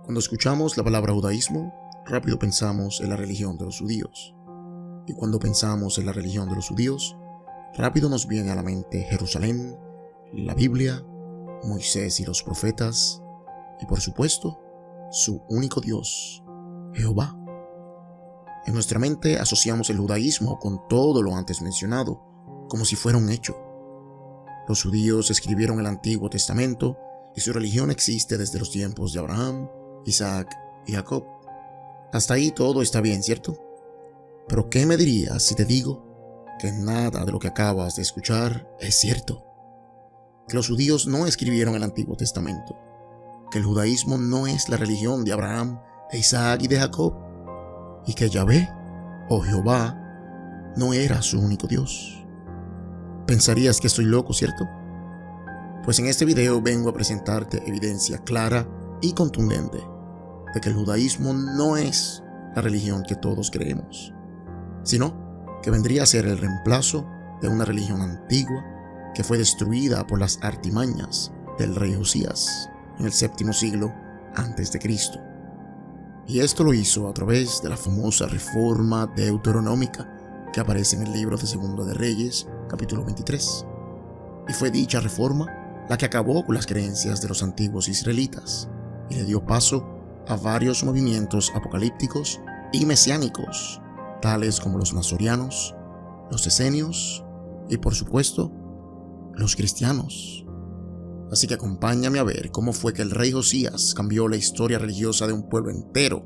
Cuando escuchamos la palabra judaísmo, rápido pensamos en la religión de los judíos. Y cuando pensamos en la religión de los judíos, rápido nos viene a la mente Jerusalén, la Biblia, Moisés y los profetas, y por supuesto, su único Dios, Jehová. En nuestra mente asociamos el judaísmo con todo lo antes mencionado, como si fuera un hecho. Los judíos escribieron el Antiguo Testamento y su religión existe desde los tiempos de Abraham, Isaac y Jacob. Hasta ahí todo está bien, ¿cierto? Pero ¿qué me dirías si te digo que nada de lo que acabas de escuchar es cierto? Que los judíos no escribieron el Antiguo Testamento, que el judaísmo no es la religión de Abraham, de Isaac y de Jacob, y que Yahvé, o Jehová, no era su único Dios. Pensarías que estoy loco, ¿cierto? Pues en este video vengo a presentarte evidencia clara y contundente de que el judaísmo no es la religión que todos creemos, sino que vendría a ser el reemplazo de una religión antigua que fue destruida por las artimañas del rey Josías en el séptimo siglo antes de Cristo. Y esto lo hizo a través de la famosa reforma deuteronómica que aparece en el libro de Segundo de Reyes, capítulo 23. Y fue dicha reforma la que acabó con las creencias de los antiguos israelitas y le dio paso a varios movimientos apocalípticos y mesiánicos, tales como los nazorianos, los esenios y por supuesto, los cristianos. Así que acompáñame a ver cómo fue que el rey Josías cambió la historia religiosa de un pueblo entero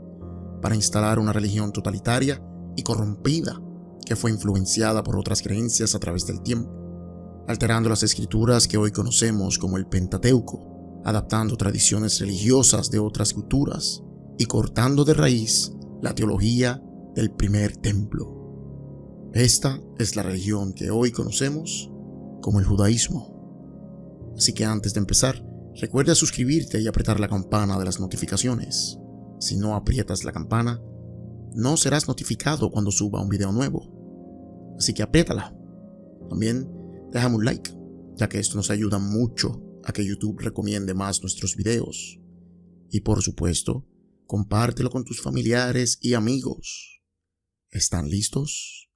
para instalar una religión totalitaria y corrompida que fue influenciada por otras creencias a través del tiempo, alterando las escrituras que hoy conocemos como el Pentateuco, adaptando tradiciones religiosas de otras culturas y cortando de raíz la teología del primer templo. Esta es la religión que hoy conocemos como el judaísmo. Así que antes de empezar, recuerda suscribirte y apretar la campana de las notificaciones. Si no aprietas la campana, no serás notificado cuando suba un video nuevo. Así que apriétala. También déjame un like, ya que esto nos ayuda mucho a que YouTube recomiende más nuestros videos. Y por supuesto, compártelo con tus familiares y amigos. ¿Están listos?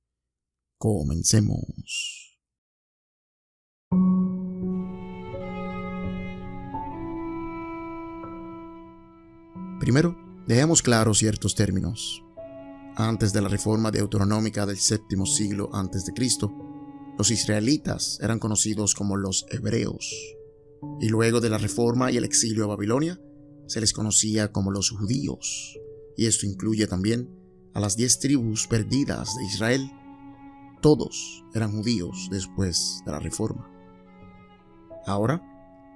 Comencemos. Primero, dejemos claros ciertos términos. Antes de la reforma deuteronómica del séptimo siglo antes de Cristo, los israelitas eran conocidos como los hebreos, y luego de la reforma y el exilio a Babilonia, se les conocía como los judíos, y esto incluye también a las 10 tribus perdidas de Israel. Todos eran judíos después de la reforma. Ahora,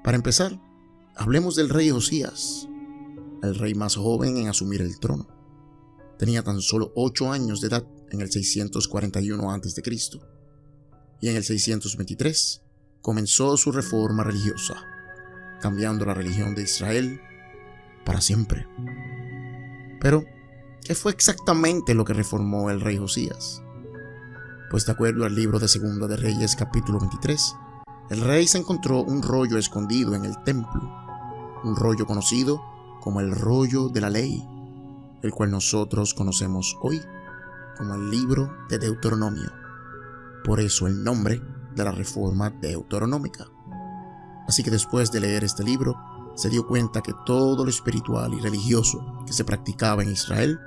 para empezar, hablemos del rey Josías, el rey más joven en asumir el trono. Tenía tan solo 8 años de edad en el 641 a.C. y en el 623 comenzó su reforma religiosa, cambiando la religión de Israel para siempre. Pero, ¿qué fue exactamente lo que reformó el rey Josías? Pues de acuerdo al libro de Segunda de Reyes capítulo 23, el rey se encontró un rollo escondido en el templo, un rollo conocido como el rollo de la ley, el cual nosotros conocemos hoy como el libro de Deuteronomio. Por eso el nombre de la reforma deuteronómica. Así que después de leer este libro, se dio cuenta que todo lo espiritual y religioso que se practicaba en Israel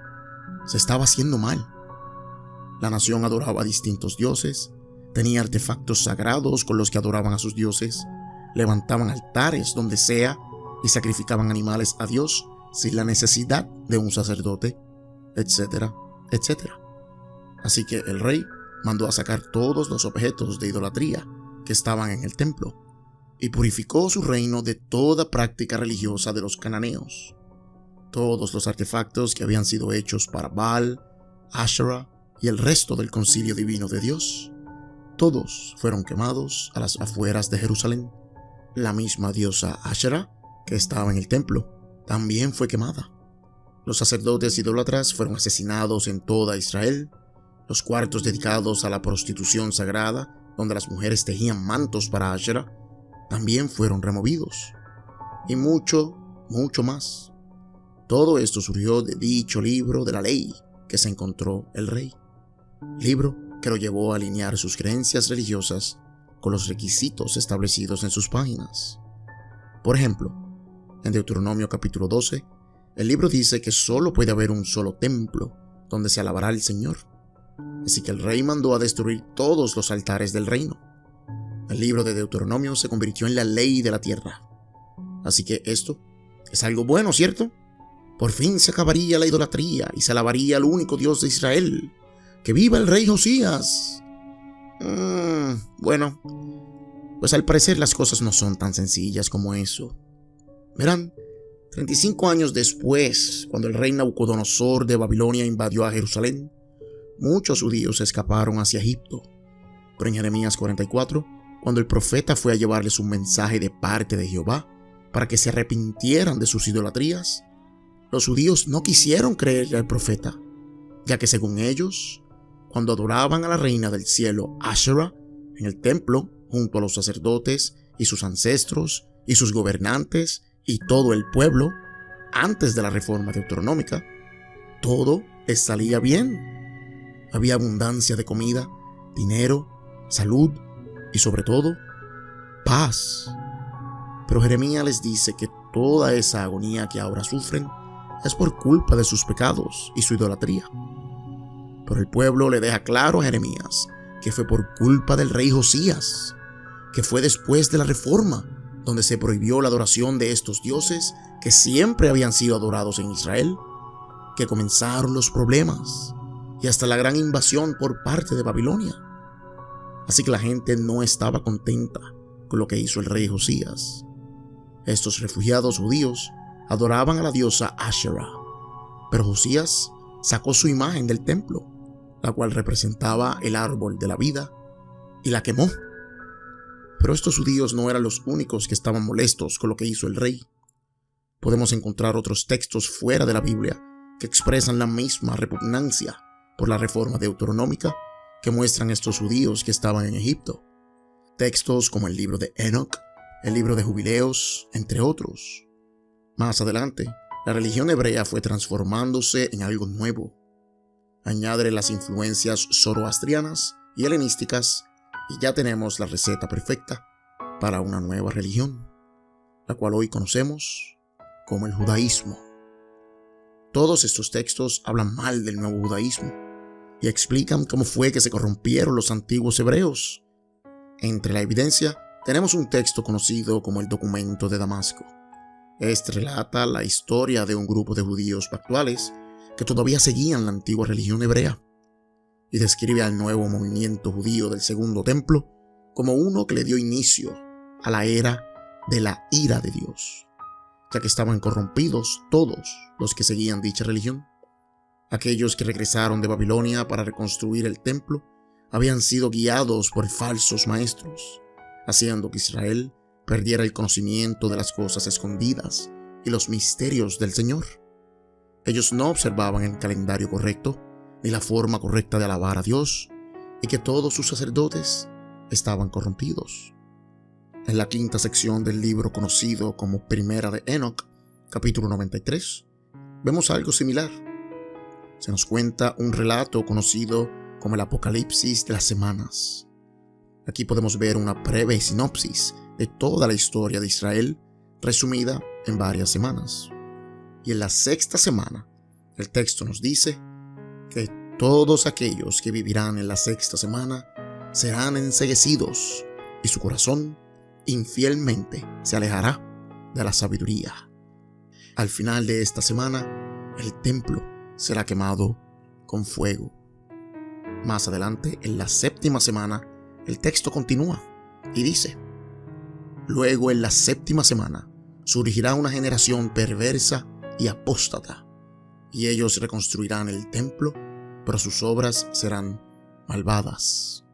se estaba haciendo mal. La nación adoraba a distintos dioses, tenía artefactos sagrados con los que adoraban a sus dioses, levantaban altares donde sea y sacrificaban animales a Dios sin la necesidad de un sacerdote, etcétera, etcétera. Así que el rey mandó a sacar todos los objetos de idolatría que estaban en el templo y purificó su reino de toda práctica religiosa de los cananeos. Todos los artefactos que habían sido hechos para Baal, Asherah y el resto del concilio divino de Dios, todos fueron quemados a las afueras de Jerusalén. La misma diosa Asherah que estaba en el templo también fue quemada. Los sacerdotes idólatras fueron asesinados en toda Israel. Los cuartos dedicados a la prostitución sagrada, donde las mujeres tejían mantos para Asherah, también fueron removidos. Y mucho más. todo esto surgió de dicho libro de la ley que se encontró el rey. Libro que lo llevó a alinear sus creencias religiosas con los requisitos establecidos en sus páginas. Por ejemplo, en Deuteronomio capítulo 12, el libro dice que solo puede haber un solo templo donde se alabará al Señor. Así que el rey mandó a destruir todos los altares del reino. El libro de Deuteronomio se convirtió en la ley de la tierra. Así que esto es algo bueno, ¿cierto? Por fin se acabaría la idolatría y se alabaría al único Dios de Israel. ¡Que viva el rey Josías! Bueno, pues al parecer las cosas no son tan sencillas como eso. Verán, 35 años después, cuando el rey Nabucodonosor de Babilonia invadió a Jerusalén, muchos judíos escaparon hacia Egipto. Pero en Jeremías 44, cuando el profeta fue a llevarles un mensaje de parte de Jehová para que se arrepintieran de sus idolatrías, los judíos no quisieron creerle al profeta, ya que según ellos, cuando adoraban a la reina del cielo, Asherah, en el templo, junto a los sacerdotes y sus ancestros y sus gobernantes y todo el pueblo, antes de la reforma deuteronómica, todo les salía bien. Había abundancia de comida, dinero, salud y sobre todo, paz. Pero Jeremías les dice que toda esa agonía que ahora sufren es por culpa de sus pecados y su idolatría. Pero el pueblo le deja claro a Jeremías que fue por culpa del rey Josías, que fue después de la reforma, donde se prohibió la adoración de estos dioses que siempre habían sido adorados en Israel, que comenzaron los problemas y hasta la gran invasión por parte de Babilonia. Así que la gente no estaba contenta con lo que hizo el rey Josías. Estos refugiados judíos adoraban a la diosa Asherah, pero Josías sacó su imagen del templo, la cual representaba el árbol de la vida, y la quemó. Pero estos judíos no eran los únicos que estaban molestos con lo que hizo el rey. Podemos encontrar otros textos fuera de la Biblia que expresan la misma repugnancia por la reforma deuteronómica que muestran estos judíos que estaban en Egipto. Textos como el libro de Enoch, el libro de Jubileos, entre otros. Más adelante, la religión hebrea fue transformándose en algo nuevo. Añádele las influencias zoroastrianas y helenísticas y ya tenemos la receta perfecta para una nueva religión, la cual hoy conocemos como el judaísmo. Todos estos textos hablan mal del nuevo judaísmo y explican cómo fue que se corrompieron los antiguos hebreos. Entre la evidencia tenemos un texto conocido como el Documento de Damasco. Este relata la historia de un grupo de judíos pactuales que todavía seguían la antigua religión hebrea y describe al nuevo movimiento judío del Segundo Templo como uno que le dio inicio a la era de la ira de Dios, ya que estaban corrompidos todos los que seguían dicha religión. Aquellos que regresaron de Babilonia para reconstruir el templo habían sido guiados por falsos maestros, haciendo que Israel perdiera el conocimiento de las cosas escondidas y los misterios del Señor. Ellos no observaban el calendario correcto ni la forma correcta de alabar a Dios, y que todos sus sacerdotes estaban corrompidos. En la quinta sección del libro conocido como Primera de Enoch, capítulo 93, vemos algo similar. Se nos cuenta un relato conocido como el Apocalipsis de las semanas. Aquí podemos ver una breve sinopsis de toda la historia de Israel, resumida en varias semanas. Y en la sexta semana, el texto nos dice que todos aquellos que vivirán en la sexta semana serán enceguecidos y su corazón infielmente se alejará de la sabiduría. Al final de esta semana, el templo será quemado con fuego. Más adelante, en la séptima semana, el texto continúa y dice: luego en la séptima semana surgirá una generación perversa y apóstata, y ellos reconstruirán el templo, pero sus obras serán malvadas.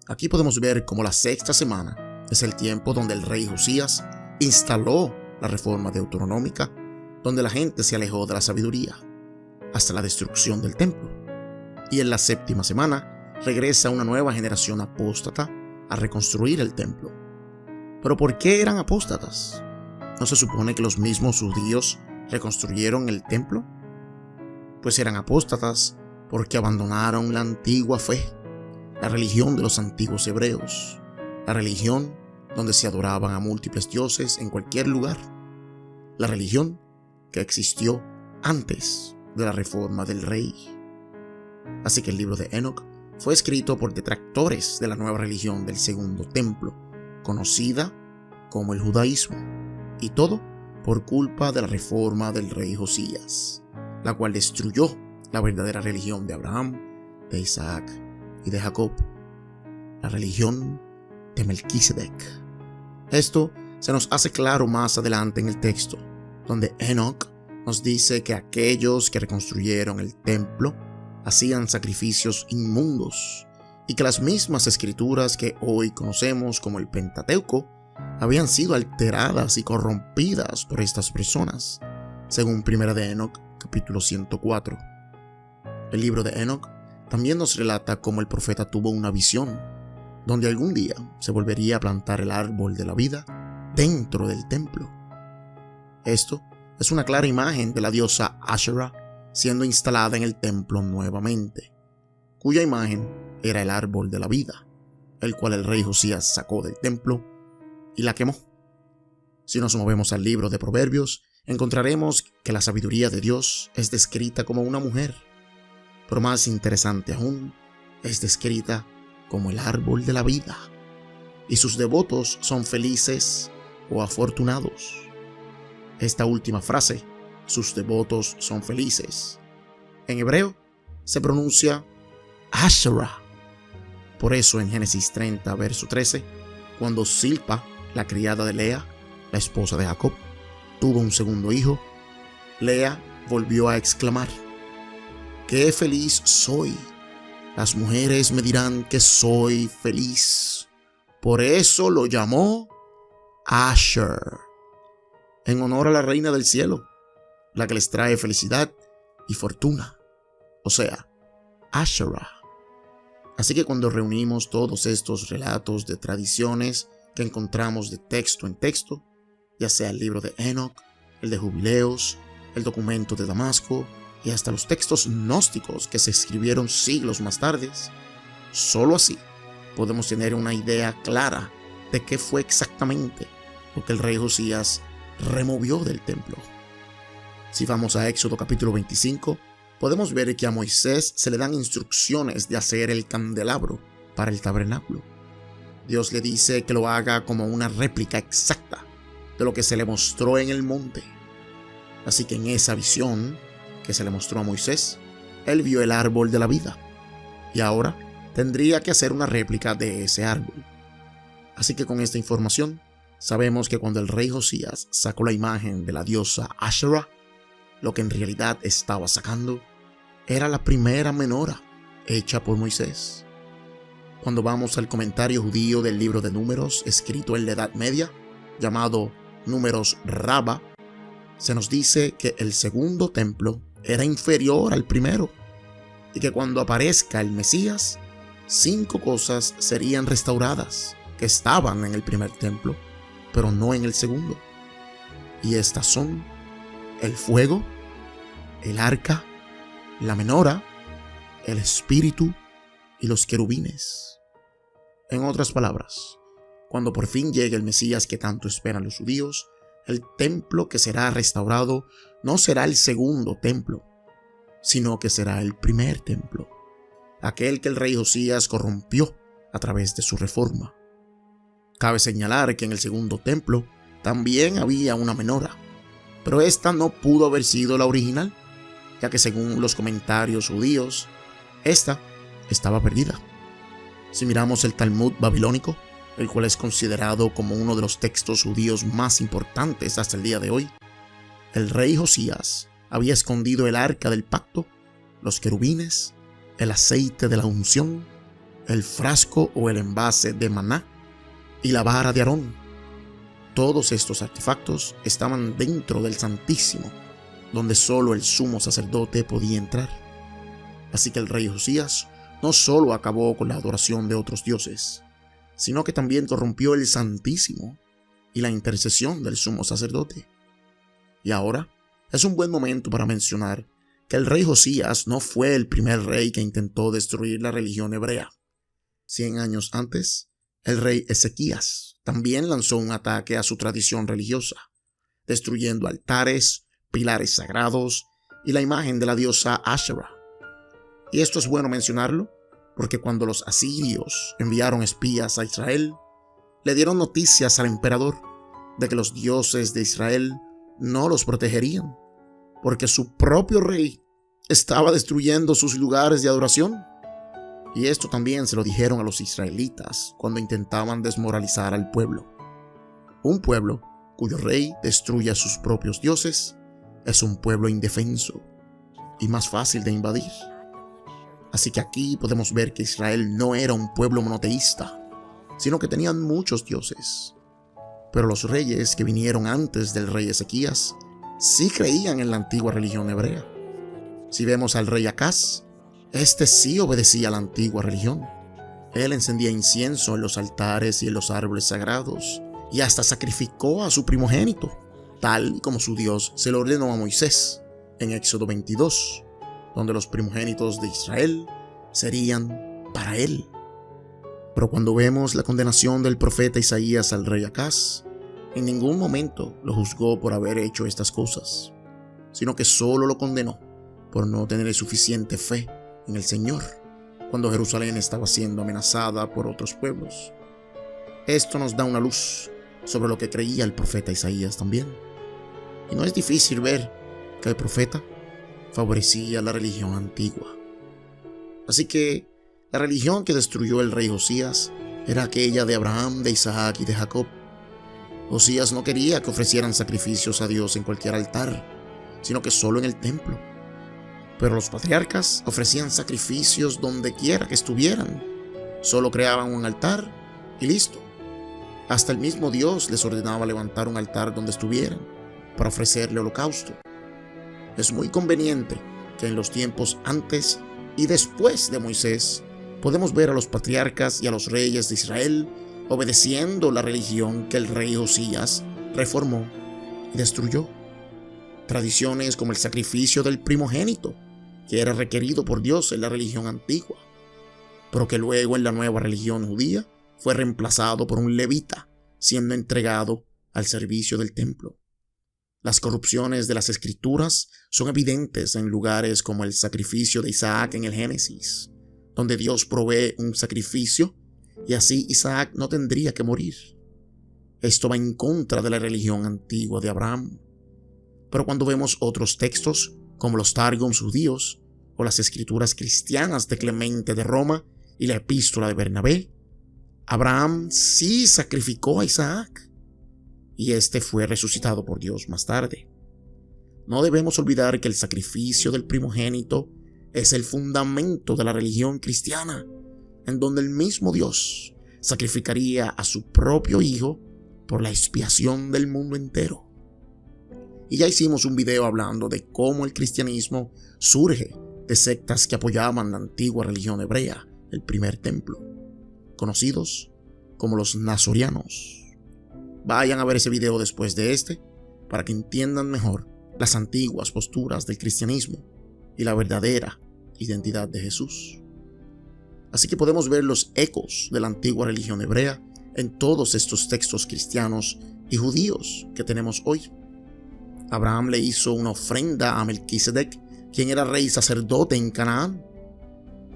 Aquí podemos ver cómo la sexta semana es el tiempo donde el rey Josías instaló la reforma deuteronómica, donde la gente se alejó de la sabiduría, hasta la destrucción del templo. Y en la séptima semana regresa una nueva generación apóstata a reconstruir el templo. ¿Pero por qué eran apóstatas? ¿No se supone que los mismos judíos reconstruyeron el templo? Pues eran apóstatas porque abandonaron la antigua fe, la religión de los antiguos hebreos, la religión donde se adoraban a múltiples dioses en cualquier lugar, la religión que existió antes de la reforma del rey. Así que el libro de Enoc fue escrito por detractores de la nueva religión del segundo templo, conocida como el judaísmo, y todo por culpa de la reforma del rey Josías, la cual destruyó la verdadera religión de Abraham, de Isaac y de Jacob, la religión de Melquisedec. Esto se nos hace claro más adelante en el texto, donde Enoc nos dice que aquellos que reconstruyeron el templo hacían sacrificios inmundos y que las mismas escrituras que hoy conocemos como el Pentateuco habían sido alteradas y corrompidas por estas personas, según 1 de Enoc, capítulo 104. El libro de Enoc también nos relata cómo el profeta tuvo una visión, donde algún día se volvería a plantar el árbol de la vida dentro del templo. Esto es una clara imagen de la diosa Asherah siendo instalada en el templo nuevamente, cuya imagen era el árbol de la vida, el cual el rey Josías sacó del templo y la quemó. Si nos movemos al libro de Proverbios, encontraremos que la sabiduría de Dios es descrita como una mujer, pero más interesante aún, es descrita como el árbol de la vida, y sus devotos son felices o afortunados. Esta última frase, sus devotos son felices, en hebreo se pronuncia Asherah. Por eso en Génesis 30, verso 13, cuando Silpa, la criada de Lea, la esposa de Jacob, tuvo un segundo hijo, Lea volvió a exclamar: ¡qué feliz soy! Las mujeres me dirán que soy feliz. Por eso lo llamó Asher, en honor a la reina del cielo, la que les trae felicidad y fortuna, o sea, Asherah. Así que cuando reunimos todos estos relatos de tradiciones que encontramos de texto en texto, ya sea el libro de Enoc, el de Jubileos, el documento de Damasco y hasta los textos gnósticos que se escribieron siglos más tarde, solo así podemos tener una idea clara de qué fue exactamente lo que el rey Josías removió del templo. Si vamos a Éxodo capítulo 25, podemos ver que a Moisés se le dan instrucciones de hacer el candelabro para el tabernáculo. Dios le dice que lo haga como una réplica exacta de lo que se le mostró en el monte. Así que en esa visión que se le mostró a Moisés, él vio el árbol de la vida y ahora tendría que hacer una réplica de ese árbol. Así que con esta información sabemos que cuando el rey Josías sacó la imagen de la diosa Asherah, lo que en realidad estaba sacando era la primera menora hecha por Moisés. Cuando vamos al comentario judío del libro de Números escrito en la Edad Media, llamado Números Rabba, se nos dice que el segundo templo era inferior al primero y que cuando aparezca el Mesías, 5 cosas serían restauradas que estaban en el primer templo, pero no en el segundo. Y estas son el fuego, el arca, la menora, el espíritu y los querubines. En otras palabras, cuando por fin llegue el Mesías que tanto esperan los judíos, el templo que será restaurado no será el segundo templo, sino que será el primer templo, aquel que el rey Josías corrompió a través de su reforma. Cabe señalar que en el segundo templo también había una menora, pero esta no pudo haber sido la original, ya que según los comentarios judíos, esta estaba perdida. Si miramos el Talmud babilónico, el cual es considerado como uno de los textos judíos más importantes hasta el día de hoy, el rey Josías había escondido el arca del pacto, los querubines, el aceite de la unción, el frasco o el envase de maná y la vara de Aarón. Todos estos artefactos estaban dentro del Santísimo, donde solo el sumo sacerdote podía entrar. Así que el rey Josías no solo acabó con la adoración de otros dioses, sino que también corrompió el Santísimo y la intercesión del sumo sacerdote. Y ahora, Es un buen momento para mencionar que el rey Josías no fue el primer rey que intentó destruir la religión hebrea. 100 años antes, el rey Ezequías también lanzó un ataque a su tradición religiosa, destruyendo altares, pilares sagrados y la imagen de la diosa Asherah. Y esto es bueno mencionarlo porque cuando los asirios enviaron espías a Israel, le dieron noticias al emperador de que los dioses de Israel no los protegerían, porque su propio rey estaba destruyendo sus lugares de adoración. Y esto también se lo dijeron a los israelitas cuando intentaban desmoralizar al pueblo. Un pueblo cuyo rey destruye a sus propios dioses es un pueblo indefenso y más fácil de invadir. Así que aquí podemos ver que Israel no era un pueblo monoteísta, sino que tenían muchos dioses. Pero los reyes que vinieron antes del rey Ezequías sí creían en la antigua religión hebrea. Si vemos al rey Acaz, este sí obedecía a la antigua religión. Él encendía incienso en los altares y en los árboles sagrados, y hasta sacrificó a su primogénito, tal como su Dios se lo ordenó a Moisés en Éxodo 22, donde los primogénitos de Israel serían para él. Pero cuando vemos la condenación del profeta Isaías al rey Acaz, en ningún momento lo juzgó por haber hecho estas cosas, sino que solo lo condenó por no tener suficiente fe en el Señor cuando Jerusalén estaba siendo amenazada por otros pueblos. Esto nos da una luz sobre lo que creía el profeta Isaías también. Y no es difícil ver que el profeta favorecía la religión antigua. Así que la religión que destruyó el rey Josías era aquella de Abraham, de Isaac y de Jacob. Josías no quería que ofrecieran sacrificios a Dios en cualquier altar, sino que solo en el templo. Pero los patriarcas ofrecían sacrificios donde quiera que estuvieran. Solo creaban un altar y listo. Hasta el mismo Dios les ordenaba levantar un altar donde estuvieran para ofrecerle holocausto. Es muy conveniente que en los tiempos antes y después de Moisés podemos ver a los patriarcas y a los reyes de Israel obedeciendo la religión que el rey Josías reformó y destruyó. Tradiciones como el sacrificio del primogénito, que era requerido por Dios en la religión antigua, pero que luego en la nueva religión judía fue reemplazado por un levita, siendo entregado al servicio del templo. Las corrupciones de las escrituras son evidentes en lugares como el sacrificio de Isaac en el Génesis, donde Dios provee un sacrificio y así Isaac no tendría que morir. Esto va en contra de la religión antigua de Abraham. Pero cuando vemos otros textos, como los Targums judíos o las escrituras cristianas de Clemente de Roma y la epístola de Bernabé, Abraham sí sacrificó a Isaac, y este fue resucitado por Dios más tarde. No debemos olvidar que el sacrificio del primogénito es el fundamento de la religión cristiana, en donde el mismo Dios sacrificaría a su propio Hijo por la expiación del mundo entero. Y ya hicimos un video hablando de cómo el cristianismo surge de sectas que apoyaban la antigua religión hebrea, el primer templo, conocidos como los nazorianos. Vayan a ver ese video después de este para que entiendan mejor las antiguas posturas del cristianismo y la verdadera identidad de Jesús. Así que podemos ver los ecos de la antigua religión hebrea en todos estos textos cristianos y judíos que tenemos hoy. Abraham le hizo una ofrenda a Melquisedec, quien era rey sacerdote en Canaán.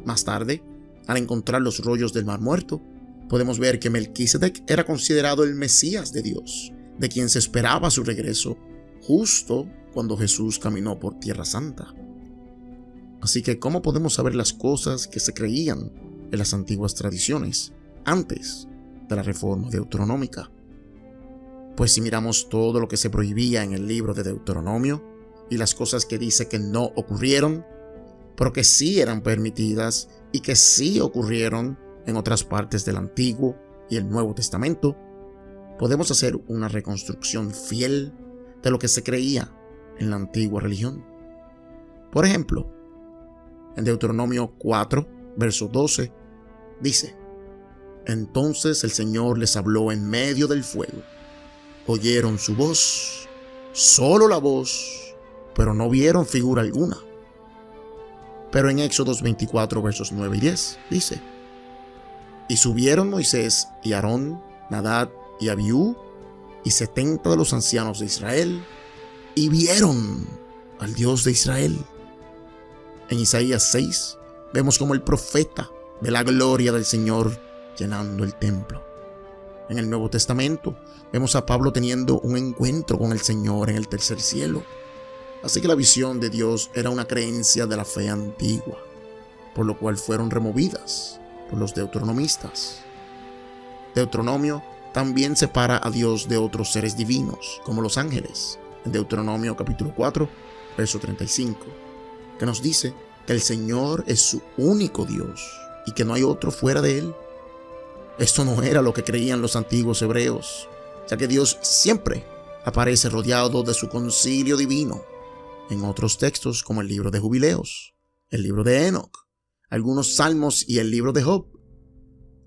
Más tarde, al encontrar los rollos del Mar Muerto, podemos ver que Melquisedec era considerado el Mesías de Dios, de quien se esperaba su regreso, justo cuando Jesús caminó por Tierra Santa. Así que, ¿cómo podemos saber las cosas que se creían en las antiguas tradiciones antes de la reforma deuteronómica? Pues si miramos todo lo que se prohibía en el libro de Deuteronomio y las cosas que dice que no ocurrieron, pero que sí eran permitidas y que sí ocurrieron en otras partes del Antiguo y el Nuevo Testamento, podemos hacer una reconstrucción fiel de lo que se creía en la antigua religión. Por ejemplo, en Deuteronomio 4, verso 12, dice: Entonces el Señor les habló en medio del fuego. Oyeron su voz, solo la voz, pero no vieron figura alguna. Pero en Éxodos 24, versos 9 y 10, dice: Y subieron Moisés y Aarón, Nadab y Abiú, y 70 de los ancianos de Israel, y vieron al Dios de Israel. En Isaías 6, vemos como el profeta ve la gloria del Señor llenando el templo. En el Nuevo Testamento, vemos a Pablo teniendo un encuentro con el Señor en el tercer cielo. Así que la visión de Dios era una creencia de la fe antigua, por lo cual fueron removidas por los deuteronomistas. Deuteronomio también separa a Dios de otros seres divinos, como los ángeles, en Deuteronomio capítulo 4, verso 35, que nos dice que el Señor es su único Dios y que no hay otro fuera de él. Esto no era lo que creían los antiguos hebreos, ya que Dios siempre aparece rodeado de su concilio divino en otros textos como el libro de Jubileos, el libro de Enoc, algunos salmos y el libro de Job.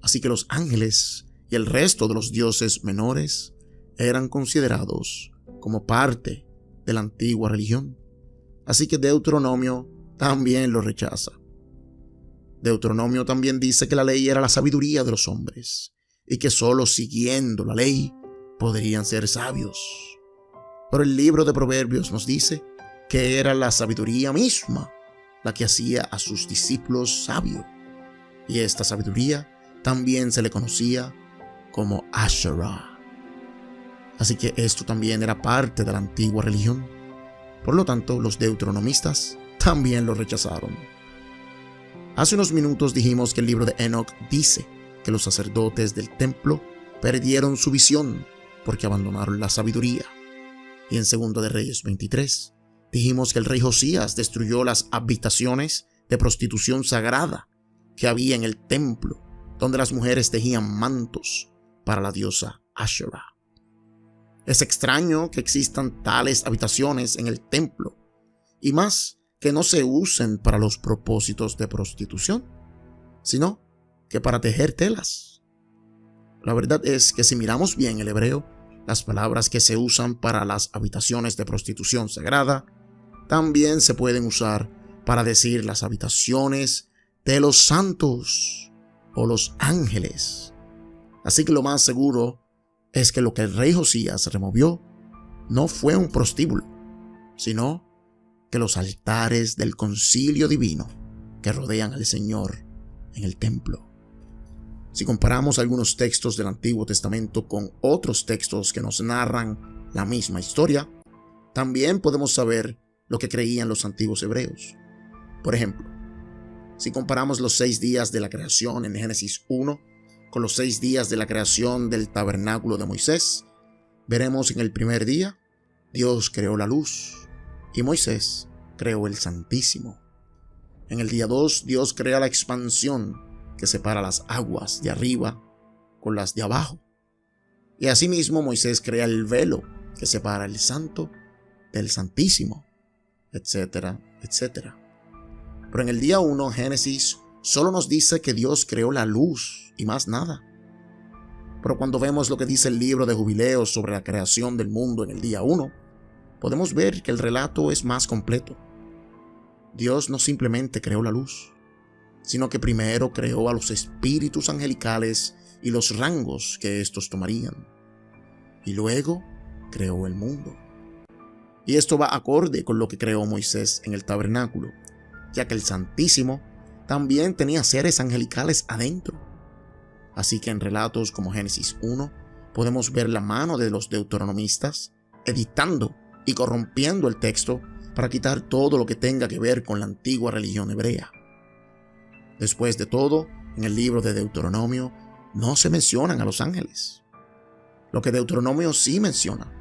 Así que los ángeles y el resto de los dioses menores eran considerados como parte de la antigua religión. Así que Deuteronomio también lo rechaza. Deuteronomio también dice que la ley era la sabiduría de los hombres y que solo siguiendo la ley podrían ser sabios. Pero el libro de Proverbios nos dice que era la sabiduría misma la que hacía a sus discípulos sabios. Y esta sabiduría también se le conocía como Asherah. Así que esto también era parte de la antigua religión. Por lo tanto, los deuteronomistas también lo rechazaron. Hace unos minutos dijimos que el libro de Enoc dice que los sacerdotes del templo perdieron su visión porque abandonaron la sabiduría. Y en 2 de Reyes 23 dijimos que el rey Josías destruyó las habitaciones de prostitución sagrada que había en el templo, donde las mujeres tejían mantos para la diosa Asherah. Es extraño que existan tales habitaciones en el templo, y más que no se usen para los propósitos de prostitución, sino que para tejer telas. La verdad es que si miramos bien el hebreo, las palabras que se usan para las habitaciones de prostitución sagrada también se pueden usar para decir las habitaciones de los santos o los ángeles. Así que lo más seguro es que lo que el rey Josías removió no fue un prostíbulo, sino que los altares del concilio divino que rodean al Señor en el templo. Si comparamos algunos textos del Antiguo Testamento con otros textos que nos narran la misma historia, también podemos saber lo que creían los antiguos hebreos. Por ejemplo, si comparamos los 6 días de la creación en Génesis 1 con los 6 días de la creación del tabernáculo de Moisés, veremos en el primer día Dios creó la luz y Moisés creó el Santísimo. En el día 2 Dios crea la expansión que separa las aguas de arriba con las de abajo. Y asimismo Moisés crea el velo que separa el santo del santísimo, etcétera, etcétera. Pero en el día 1, Génesis solo nos dice que Dios creó la luz y más nada. Pero cuando vemos lo que dice el libro de Jubileos sobre la creación del mundo en el día 1, podemos ver que el relato es más completo. Dios no simplemente creó la luz, sino que primero creó a los espíritus angelicales y los rangos que estos tomarían. Y luego creó el mundo. Y esto va acorde con lo que creó Moisés en el tabernáculo, ya que el Santísimo también tenía seres angelicales adentro. Así que en relatos como Génesis 1 podemos ver la mano de los deuteronomistas editando y corrompiendo el texto para quitar todo lo que tenga que ver con la antigua religión hebrea. Después de todo, en el libro de Deuteronomio no se mencionan a los ángeles. Lo que Deuteronomio sí menciona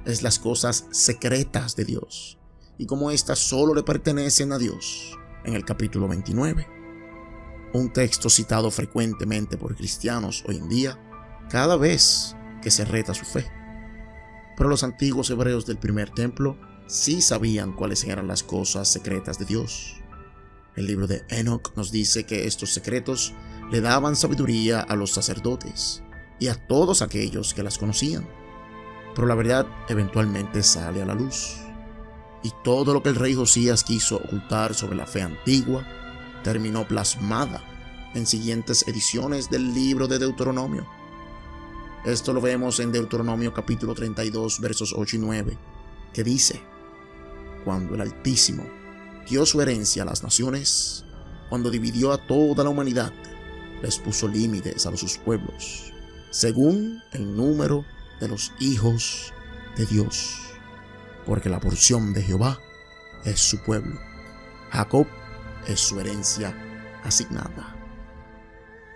es las cosas secretas de Dios y cómo éstas solo le pertenecen a Dios en el capítulo 29. Un texto citado frecuentemente por cristianos hoy en día cada vez que se reta su fe. Pero los antiguos hebreos del primer templo sí sabían cuáles eran las cosas secretas de Dios. El libro de Enoc nos dice que estos secretos le daban sabiduría a los sacerdotes y a todos aquellos que las conocían. Pero la verdad eventualmente sale a la luz. y todo lo que el rey Josías quiso ocultar sobre la fe antigua terminó plasmada en siguientes ediciones del libro de Deuteronomio. Esto lo vemos en Deuteronomio capítulo 32 versos 8 y 9, que dice: cuando el Altísimo dio su herencia a las naciones, cuando dividió a toda la humanidad, les puso límites a sus pueblos, según el número de los hijos de Dios, porque la porción de Jehová es su pueblo, Jacob es su herencia asignada.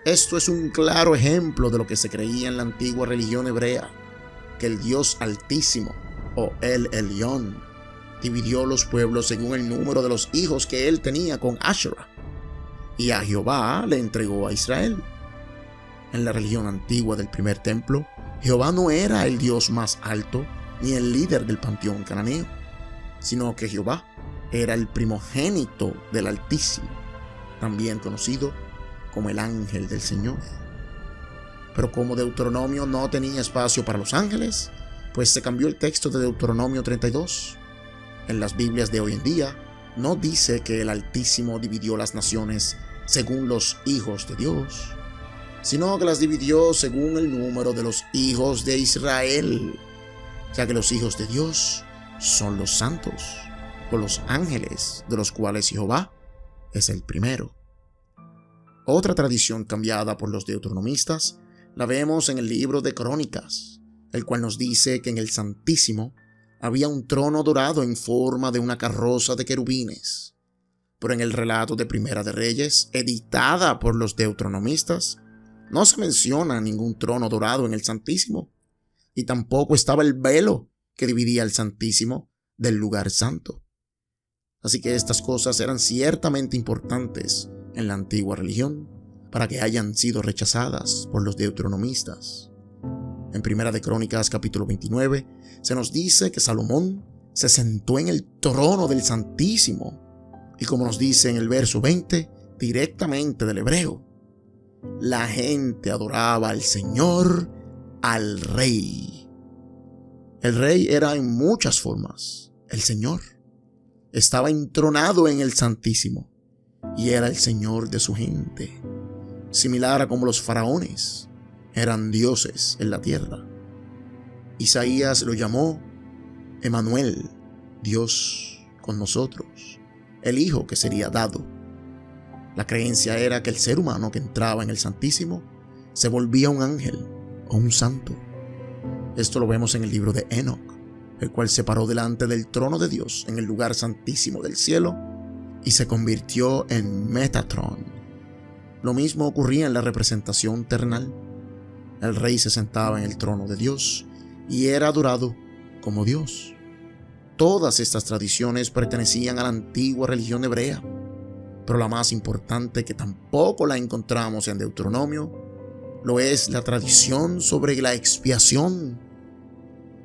Esto es un claro ejemplo de lo que se creía en la antigua religión hebrea, que el Dios Altísimo, o el Elión, dividió los pueblos según el número de los hijos que él tenía con Asherah, y a Jehová le entregó a Israel. En la religión antigua del primer templo, Jehová no era el Dios más alto ni el líder del panteón cananeo, sino que Jehová era el primogénito del Altísimo, también conocido como el ángel del Señor. Pero como Deuteronomio no tenía espacio para los ángeles, pues se cambió el texto de Deuteronomio 32. En las Biblias de hoy en día, no dice que el Altísimo dividió las naciones según los hijos de Dios, sino que las dividió según el número de los hijos de Israel, ya que los hijos de Dios son los santos, o los ángeles, de los cuales Jehová es el primero. Otra tradición cambiada por los deuteronomistas la vemos en el libro de Crónicas, el cual nos dice que en el Santísimo había un trono dorado en forma de una carroza de querubines. Pero en el relato de Primera de Reyes, editada por los deuteronomistas, no se menciona ningún trono dorado en el Santísimo, y tampoco estaba el velo que dividía el Santísimo del lugar santo. Así que estas cosas eran ciertamente importantes en la antigua religión para que hayan sido rechazadas por los deuteronomistas. En Primera de Crónicas capítulo 29 se nos dice que Salomón se sentó en el trono del Santísimo, y como nos dice en el verso 20 directamente del hebreo, la gente adoraba al Señor, al Rey. El Rey era en muchas formas el Señor. Estaba entronado en el Santísimo y era el Señor de su gente, similar a como los faraones eran dioses en la tierra. Isaías lo llamó Emanuel, Dios con nosotros, el Hijo que sería dado. La creencia era que el ser humano que entraba en el Santísimo se volvía un ángel o un santo. Esto lo vemos en el libro de Enoc, el cual se paró delante del trono de Dios en el lugar santísimo del cielo y se convirtió en Metatron. Lo mismo ocurría en la representación terrenal. El rey se sentaba en el trono de Dios y era adorado como Dios. Todas estas tradiciones pertenecían a la antigua religión hebrea, pero la más importante, que tampoco la encontramos en Deuteronomio, lo es la tradición sobre la expiación.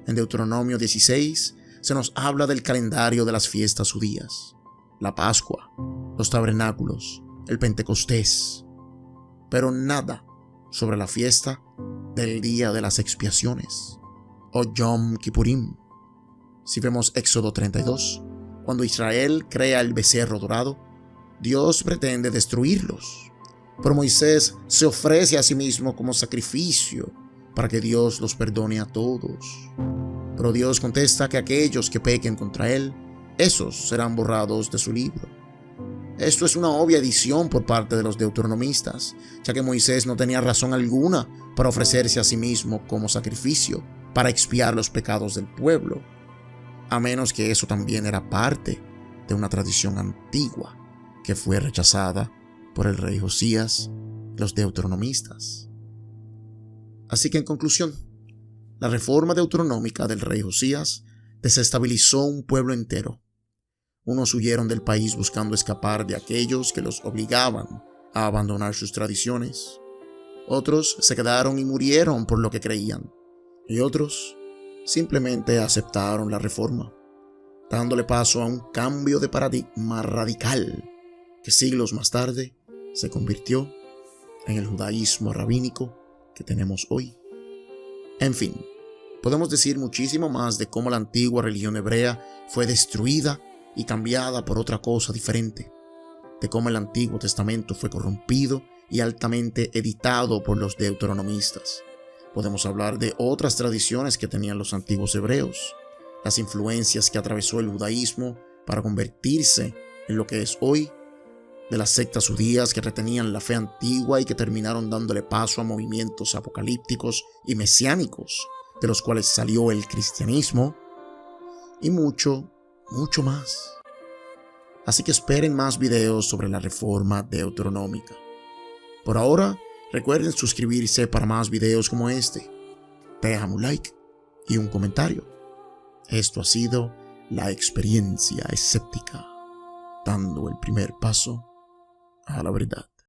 En Deuteronomio 16 se nos habla del calendario de las fiestas judías, la Pascua, los tabernáculos, el Pentecostés, pero nada sobre la fiesta del día de las expiaciones, o Yom Kippurim. Si vemos Éxodo 32, cuando Israel crea el becerro dorado, Dios pretende destruirlos, pero Moisés se ofrece a sí mismo como sacrificio para que Dios los perdone a todos. Pero Dios contesta que aquellos que pequen contra él, esos serán borrados de su libro. Esto es una obvia edición por parte de los deuteronomistas, ya que Moisés no tenía razón alguna para ofrecerse a sí mismo como sacrificio para expiar los pecados del pueblo, a menos que eso también era parte de una tradición antigua que fue rechazada por el rey Josías, los deuteronomistas. Así que en conclusión, la reforma deuteronómica del rey Josías desestabilizó un pueblo entero. Unos huyeron del país buscando escapar de aquellos que los obligaban a abandonar sus tradiciones. Otros se quedaron y murieron por lo que creían. Y otros simplemente aceptaron la reforma, dándole paso a un cambio de paradigma radical que siglos más tarde se convirtió en el judaísmo rabínico que tenemos hoy. En fin, Podemos decir muchísimo más de cómo la antigua religión hebrea fue destruida y cambiada por otra cosa diferente, de cómo el Antiguo Testamento fue corrompido y altamente editado por los deuteronomistas. Podemos hablar de otras tradiciones que tenían los antiguos hebreos, las influencias que atravesó el judaísmo para convertirse en lo que es hoy, de las sectas judías que retenían la fe antigua y que terminaron dándole paso a movimientos apocalípticos y mesiánicos, de los cuales salió el cristianismo, y mucho, mucho más. Así que esperen más videos sobre la reforma deuteronómica. Por ahora, recuerden suscribirse para más videos como este. Déjame un like y un comentario. Esto ha sido La Experiencia Escéptica, dando el primer paso a la verdad.